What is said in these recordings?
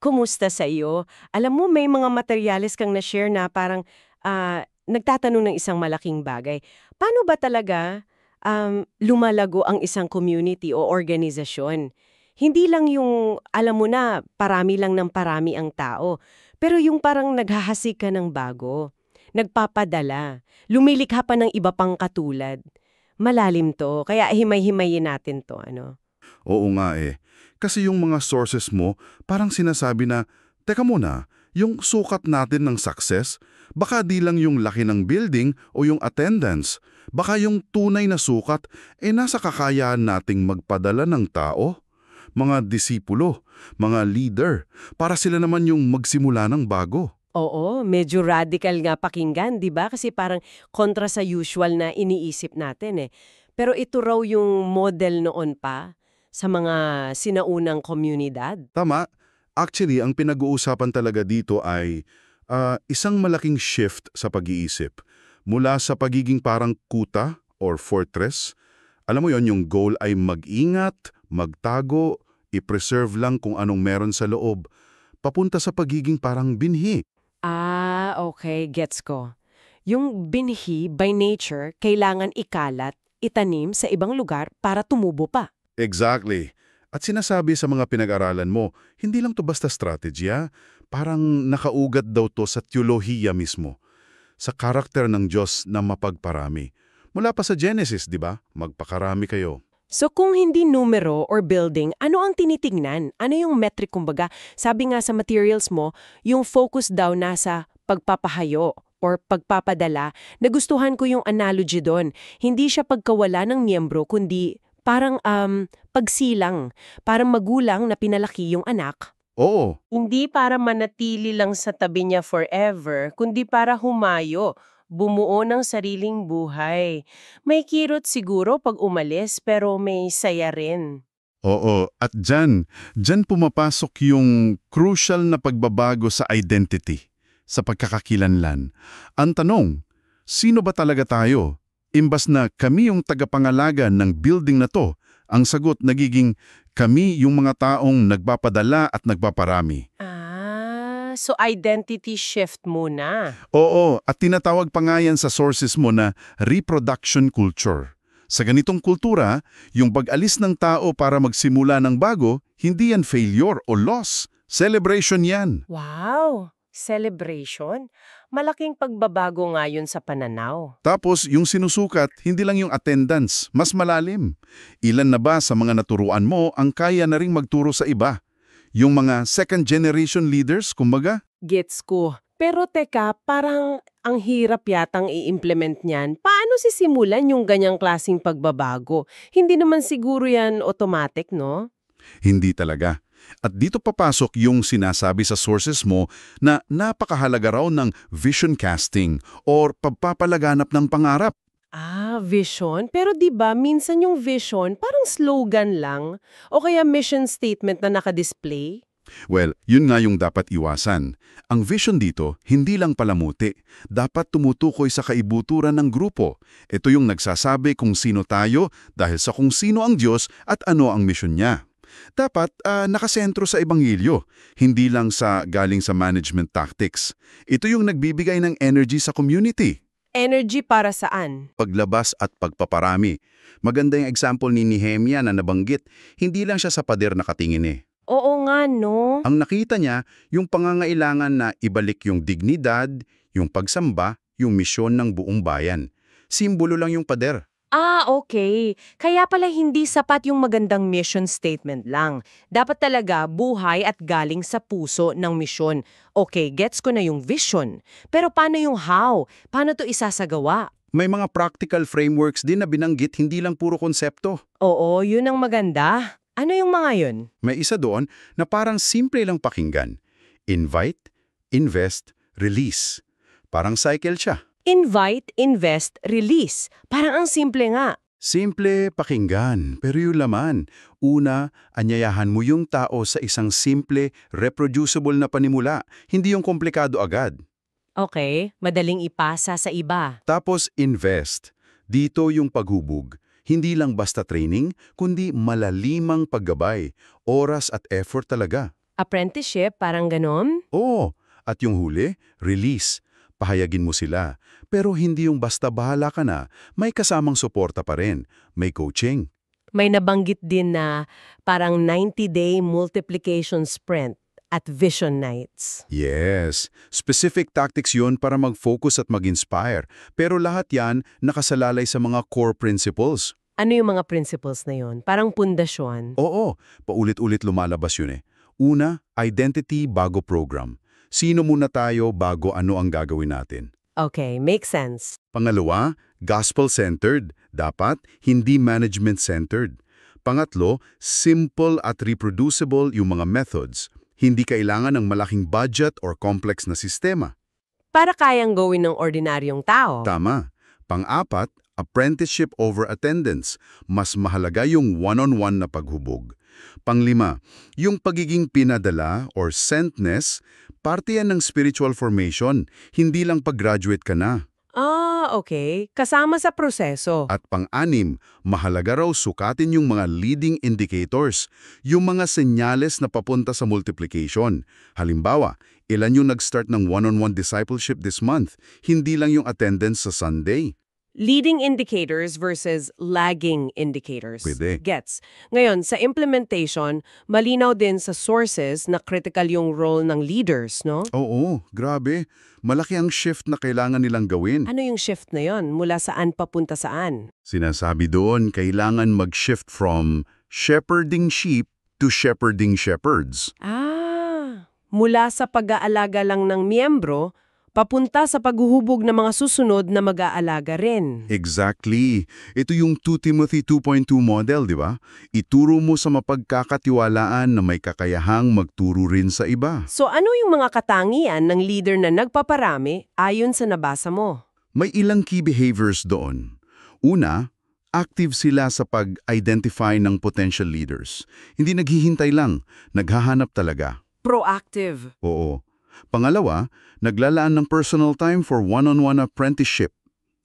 Kumusta sa iyo? Alam mo, may mga materyales kang na-share na parang nagtatanong ng isang malaking bagay. Paano ba talaga lumalago ang isang community o organisasyon? Hindi lang yung, alam mo na, parami lang ng parami ang tao. Pero yung parang naghahasik ka ng bago, nagpapadala, lumilikha pa ng iba pang katulad. Malalim to, kaya himay-himayin natin to, ano? Oo nga eh. Kasi yung mga sources mo, parang sinasabi na, teka muna, yung sukat natin ng success, baka di lang yung laki ng building o yung attendance. Baka yung tunay na sukat, nasa kakayahan nating magpadala ng tao, mga disipulo, mga leader, para sila naman yung magsimula ng bago. Oo, medyo radical nga pakinggan, 'di ba? Kasi parang kontra sa usual na iniisip natin eh. Pero ito raw yung model noon pa sa mga sinaunang komunidad. Tama. Actually, ang pinag-uusapan talaga dito ay isang malaking shift sa pag-iisip. Mula sa pagiging parang kuta or fortress, alam mo yon, yung goal ay mag-ingat, magtago, i-preserve lang kung anong meron sa loob, papunta sa pagiging parang binhi. Ah, okay, gets ko. Yung binhi by nature kailangan ikalat, itanim sa ibang lugar para tumubo pa. Exactly. At sinasabi sa mga pinag-aralan mo, hindi lang to basta strategya, parang nakaugat daw to sa teolohiya mismo, sa karakter ng Diyos na mapagparami. Mula pa sa Genesis, di ba? Magpakarami kayo. So kung hindi numero or building, ano ang tinitingnan? Ano yung metric kumbaga? Sabi nga sa materials mo, yung focus daw nasa pagpapahayo or pagpapadala. Nagustuhan ko yung analogy doon. Hindi siya pagkawala ng miyembro, kundi parang pagsilang. Parang magulang na pinalaki yung anak. Oo, Hindi para manatili lang sa tabi niya forever, kundi para humayo, bumuo ng sariling buhay. May kirot siguro pag umalis pero may saya rin. oo. At dyan pumapasok yung crucial na pagbabago sa identity, sa pagkakakilanlan. Ang tanong, sino ba talaga tayo? Imbas na kami yung tagapangalaga ng building na to, ang sagot nagiging kami yung mga taong nagpapadala at nagpaparami. Ah, so identity shift muna. Oo, at tinatawag pa nga yan sa sources mo na reproduction culture. Sa ganitong kultura, yung pag-alis ng tao para magsimula ng bago, hindi yan failure o loss. Celebration yan. Wow! Celebration? Malaking pagbabago nga yun sa pananaw. Tapos, yung sinusukat, hindi lang yung attendance, mas malalim. Ilan na ba sa mga naturuan mo ang kaya na ring magturo sa iba? Yung mga second-generation leaders, kumbaga? Gets ko. Pero teka, parang ang hirap yatang i-implement niyan. Paano sisimulan yung ganyang klasing pagbabago? Hindi naman siguro yan automatic, no? Hindi talaga. At dito papasok yung sinasabi sa sources mo na napakahalaga raw ng vision casting or pagpapalaganap ng pangarap. Ah, vision. Pero 'di ba minsan yung vision parang slogan lang o kaya mission statement na naka-display? Well, yun nga yung dapat iwasan. Ang vision dito, hindi lang palamuti. Dapat tumutukoy sa kaibuturan ng grupo. Ito yung nagsasabi kung sino tayo dahil sa kung sino ang Diyos at ano ang mission niya. Dapat nakasentro sa Ebanghelyo, hindi lang sa galing sa management tactics. Ito yung nagbibigay ng energy sa community. Energy para saan? Paglabas at pagpaparami. Maganda yung example ni Nehemia na nabanggit, hindi lang siya sa pader nakatingin eh. Oo nga, no? Ang nakita niya, yung pangangailangan na ibalik yung dignidad, yung pagsamba, yung misyon ng buong bayan. Simbolo lang yung pader. Ah, okay. Kaya pala hindi sapat yung magandang mission statement lang. Dapat talaga buhay at galing sa puso ng misyon. Okay, gets ko na yung vision. Pero paano yung how? Paano to isasagawa? May mga practical frameworks din na binanggit, hindi lang puro konsepto. Oo, yun ang maganda. Ano yung mga yun? May isa doon na parang simple lang pakinggan. Invite, invest, release. Parang cycle siya. Invite, invest, release. Parang ang simple nga. Simple pakinggan, pero yung laman. Una, anyayahan mo yung tao sa isang simple, reproducible na panimula, hindi yung komplikado agad. Okay, madaling ipasa sa iba. Tapos invest. Dito yung paghubog. Hindi lang basta training, kundi malalimang paggabay, oras at effort talaga. Apprenticeship, parang ganon? Oo, at yung huli, release. Pahayagin mo sila. Pero hindi yung basta bahala ka na, may kasamang suporta pa rin, may coaching. May nabanggit din na parang 90-day multiplication sprint at vision nights. Yes, specific tactics yun para mag-focus at mag-inspire. Pero lahat yan nakasalalay sa mga core principles. Ano yung mga principles na yon? Parang pundasyon. Oo, paulit-ulit lumalabas yun eh. Una, identity bago program. Sino muna tayo bago ano ang gagawin natin? Okay, makes sense. Pangalawa, gospel-centered. Dapat hindi management-centered. Pangatlo, simple at reproducible yung mga methods. Hindi kailangan ng malaking budget or complex na sistema. Para kayang gawin ng ordinaryong tao. Tama. Pang-apat, apprenticeship over attendance. Mas mahalaga yung one-on-one na paghubog. Panglima, yung pagiging pinadala or sentness, parte yan ng spiritual formation, hindi lang pag-graduate ka na. Okay. Kasama sa proseso. At pang-anim, mahalaga raw sukatin yung mga leading indicators, yung mga senyales na papunta sa multiplication. Halimbawa, ilan yung nag-start ng one-on-one discipleship this month, hindi lang yung attendance sa Sunday. Leading indicators versus lagging indicators. Pwede. Gets. Ngayon, sa implementation, malinaw din sa sources na critical yung role ng leaders, no? Oo, grabe. Malaki ang shift na kailangan nilang gawin. Ano yung shift na yon? Mula saan papunta saan? Sinasabi doon, kailangan mag-shift from shepherding sheep to shepherding shepherds. Mula sa pag-aalaga lang ng miyembro, papunta sa paghuhubog ng mga susunod na mag-aalaga rin. Exactly. Ito yung 2 Timothy 2.2 model, di ba? Ituro mo sa mapagkakatiwalaan na may kakayahang magturo rin sa iba. So ano yung mga katangian ng leader na nagpaparami ayon sa nabasa mo? May ilang key behaviors doon. Una, active sila sa pag-identify ng potential leaders. Hindi naghihintay lang, naghahanap talaga. Proactive. Oo. Pangalawa, naglalaan ng personal time for one-on-one apprenticeship.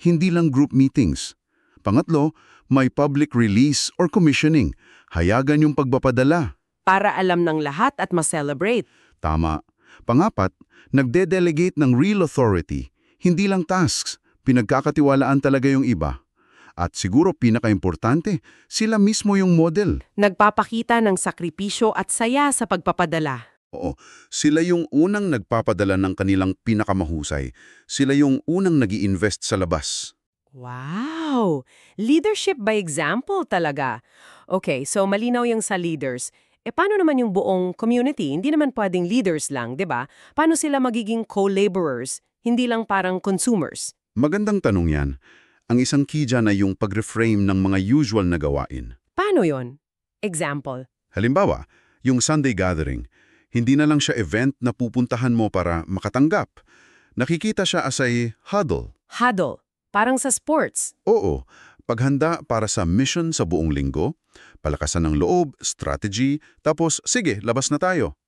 Hindi lang group meetings. Pangatlo, may public release or commissioning. Hayagan yung pagpapadala. Para alam ng lahat at ma-celebrate. Tama. Pangapat, nagde-delegate ng real authority. Hindi lang tasks, pinagkakatiwalaan talaga yung iba. At siguro pinakaimportante, sila mismo yung model. Nagpapakita ng sakripisyo at saya sa pagpapadala. Oo, sila yung unang nagpapadala ng kanilang pinakamahusay. Sila yung unang nag-i-invest sa labas. Wow! Leadership by example talaga. Okay, so malinaw yung sa leaders. Paano naman yung buong community? Hindi naman pwedeng leaders lang, di ba? Paano sila magiging co-laborers, hindi lang parang consumers? Magandang tanong yan. Ang isang key dyan ay yung pag-reframe ng mga usual na gawain. Paano yon? Example. Halimbawa, yung Sunday gathering, hindi na lang siya event na pupuntahan mo para makatanggap. Nakikita siya as a huddle. Huddle. Parang sa sports. Oo, paghanda para sa mission sa buong linggo, palakasan ng loob, strategy, tapos sige, labas na tayo.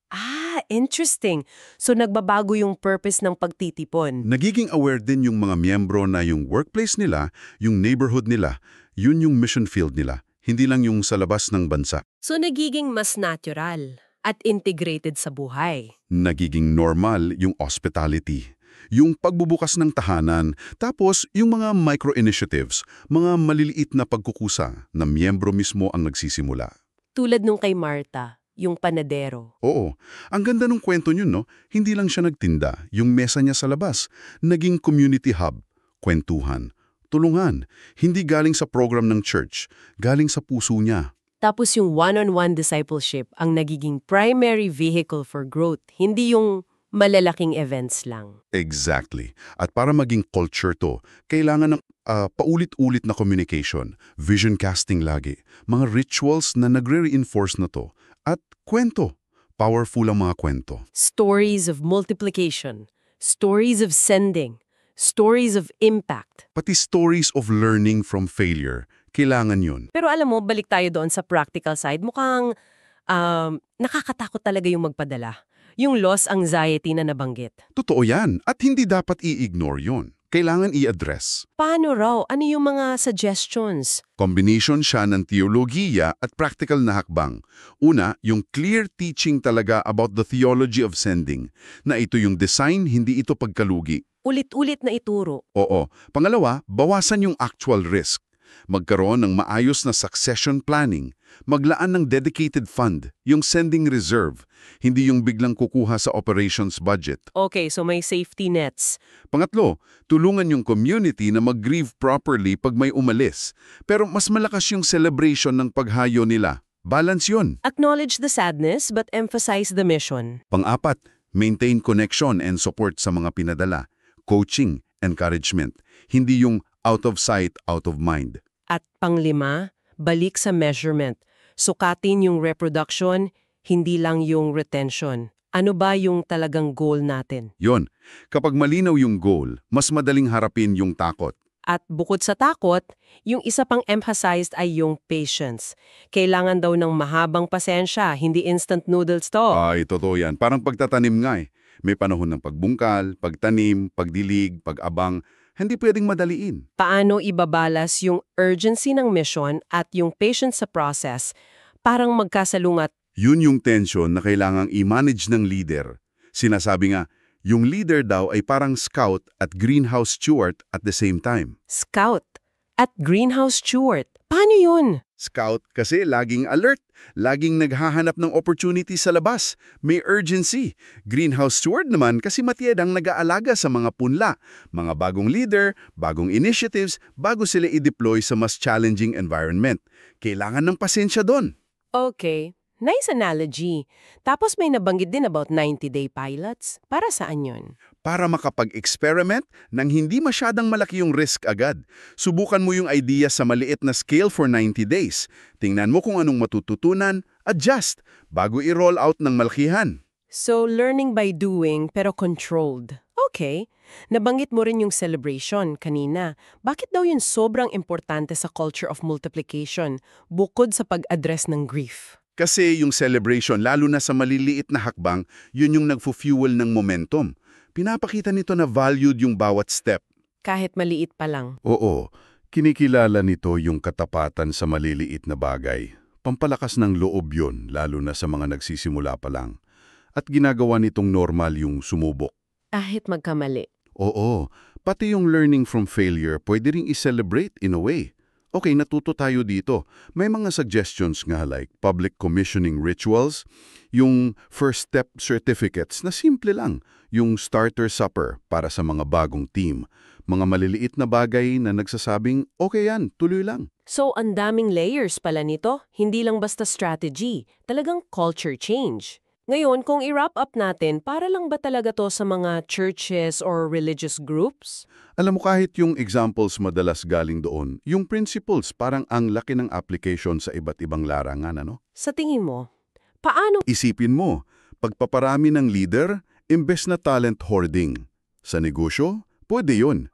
Interesting. So nagbabago yung purpose ng pagtitipon. Nagiging aware din yung mga miyembro na yung workplace nila, yung neighborhood nila, yun yung mission field nila, hindi lang yung sa labas ng bansa. So nagiging mas natural at integrated sa buhay. Nagiging normal yung hospitality, yung pagbubukas ng tahanan, tapos yung mga micro-initiatives, mga maliliit na pagkukusa na miyembro mismo ang nagsisimula. Tulad nung kay Martha, yung panadero. Oo, ang ganda ng kwento niyo, no? Hindi lang siya nagtinda, yung mesa niya sa labas, naging community hub, kwentuhan, tulungan, hindi galing sa program ng church, galing sa puso niya. Tapos yung one-on-one discipleship ang nagiging primary vehicle for growth, hindi yung malalaking events lang. Exactly. At para maging culture to, kailangan ng paulit-ulit na communication, vision casting lagi, mga rituals na nagre-reinforce na to, at kwento. Powerful ang mga kwento. Stories of multiplication, stories of sending, stories of impact. Pati stories of learning from failure, kailangan yun. Pero alam mo, balik tayo doon sa practical side, mukhang nakakatakot talaga yung magpadala. Yung loss anxiety na nabanggit. Totoo yan, at hindi dapat i-ignore yun. kailangan i-address. Paano raw? Ano yung mga suggestions? Combination siya ng teologiya at practical na hakbang. Una, yung clear teaching talaga about the theology of sending, na ito yung design, hindi ito pagkalugi. Ulit-ulit na ituro. Oo. Pangalawa, bawasan yung actual risk. Magkaroon ng maayos na succession planning. Maglaan ng dedicated fund, yung sending reserve, hindi yung biglang kukuha sa operations budget. Okay, so may safety nets. Pangatlo, tulungan yung community na mag-grieve properly pag may umalis. Pero mas malakas yung celebration ng paghayo nila. Balance yun. Acknowledge the sadness but emphasize the mission. Pang-apat, maintain connection and support sa mga pinadala. Coaching, encouragement. Hindi yung out of sight, out of mind. At panglima, balik sa measurement. Sukatin yung reproduction, hindi lang yung retention. Ano ba yung talagang goal natin? Yon, kapag malinaw yung goal, mas madaling harapin yung takot. At bukod sa takot, yung isa pang emphasized ay yung patience. Kailangan daw ng mahabang pasensya, hindi instant noodles to. Ay, totoo yan. Parang pagtatanim nga eh. May panahon ng pagbungkal, pagtanim, pagdilig, pag-abang. Hindi pwedeng madaliin. Paano ibabalas yung urgency ng mission at yung patience sa process? Parang magkasalungat. Yun yung tension na kailangang i-manage ng leader. Sinasabi nga, yung leader daw ay parang scout at greenhouse steward at the same time. Scout at greenhouse steward. Paano yun? Scout kasi laging alert, laging naghahanap ng opportunity sa labas, may urgency. Greenhouse steward naman kasi matiyadang nag-aalaga sa mga punla, mga bagong leader, bagong initiatives, bago sila i-deploy sa mas challenging environment. Kailangan ng pasensya doon. Okay, nice analogy. Tapos may nabanggit din about 90-day pilots. Para saan yun? Para makapag-experiment nang hindi masyadang malaki yung risk agad. Subukan mo yung idea sa maliit na scale for 90 days. Tingnan mo kung anong matututunan, adjust, bago i-roll out ng malakihan. So, learning by doing pero controlled. Okay. Nabanggit mo rin yung celebration kanina. Bakit daw yun sobrang importante sa culture of multiplication bukod sa pag-address ng grief? Kasi yung celebration, lalo na sa maliliit na hakbang, yun yung nagfu-fuel ng momentum. Pinapakita nito na valued yung bawat step. Kahit maliit pa lang. Oo, kinikilala nito yung katapatan sa maliliit na bagay. Pampalakas ng loob yun, lalo na sa mga nagsisimula pa lang. At ginagawa nitong normal yung sumubok. Kahit magkamali. Oo, pati yung learning from failure pwede ring i-celebrate in a way. Okay, natuto tayo dito. May mga suggestions nga like public commissioning rituals, yung first step certificates na simple lang, yung starter supper para sa mga bagong team, mga maliliit na bagay na nagsasabing, okay yan, tuloy lang. So, ang daming layers pala nito. Hindi lang basta strategy. Talagang culture change. Ngayon, kung i-wrap up natin, para lang ba talaga to sa mga churches or religious groups? Alam mo kahit yung examples madalas galing doon, yung principles parang ang laki ng application sa iba't ibang larangan, ano? Sa tingin mo, paano? Isipin mo, pagpaparami ng leader, imbes na talent hoarding. Sa negosyo, pwede yun.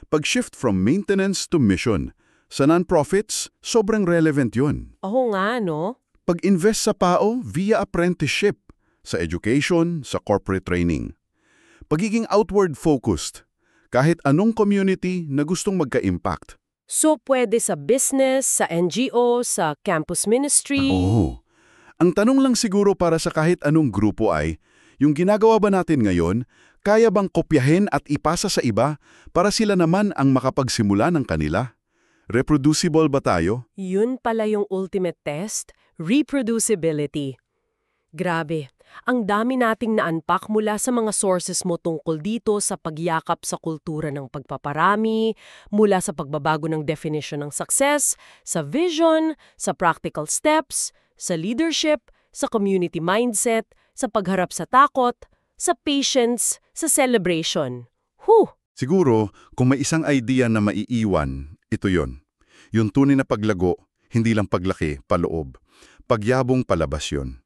Pag-shift from maintenance to mission. Sa non-profits, sobrang relevant yun. Oo nga, no? Pag-invest sa PAO via apprenticeship, sa education, sa corporate training. Pagiging outward-focused, kahit anong community na gustong magka-impact. So, pwede sa business, sa NGO, sa campus ministry. Oo. Ang tanong lang siguro para sa kahit anong grupo ay, yung ginagawa ba natin ngayon, kaya bang kopyahin at ipasa sa iba para sila naman ang makapagsimula ng kanila? Reproducible ba tayo? Yun pala yung ultimate test, reproducibility. Grabe, ang dami nating na-unpack mula sa mga sources mo tungkol dito sa pagyakap sa kultura ng pagpaparami, mula sa pagbabago ng definition ng success, sa vision, sa practical steps, sa leadership, sa community mindset, sa pagharap sa takot, sa patience, sa celebration. Siguro, kung may isang idea na maiiwan, ito yon. Yung tunay na paglago, hindi lang paglaki, paloob. Pagyabong palabas yon.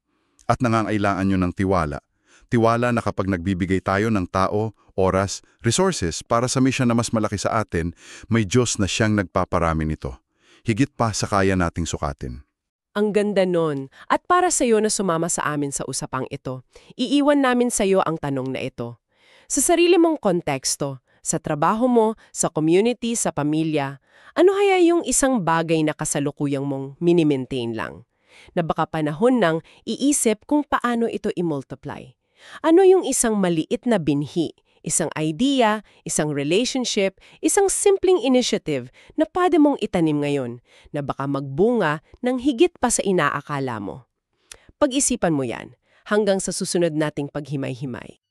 At nangangailangan nyo ng tiwala. Tiwala na kapag nagbibigay tayo ng tao, oras, resources para sa mission na mas malaki sa atin, may Diyos na siyang nagpaparami nito. Higit pa sa kaya nating sukatin. Ang ganda nun. At para sa iyo na sumama sa amin sa usapang ito, iiwan namin sa iyo ang tanong na ito. Sa sarili mong konteksto, Sa trabaho mo, sa community, sa pamilya, ano kaya yung isang bagay na kasalukuyang mong mini-maintain lang? Na baka panahon nang iisip kung paano ito i-multiply. Ano yung isang maliit na binhi, isang idea, isang relationship, isang simpleng initiative na pwede mong itanim ngayon na baka magbunga ng higit pa sa inaakala mo? Pag-isipan mo yan hanggang sa susunod nating paghimay-himay.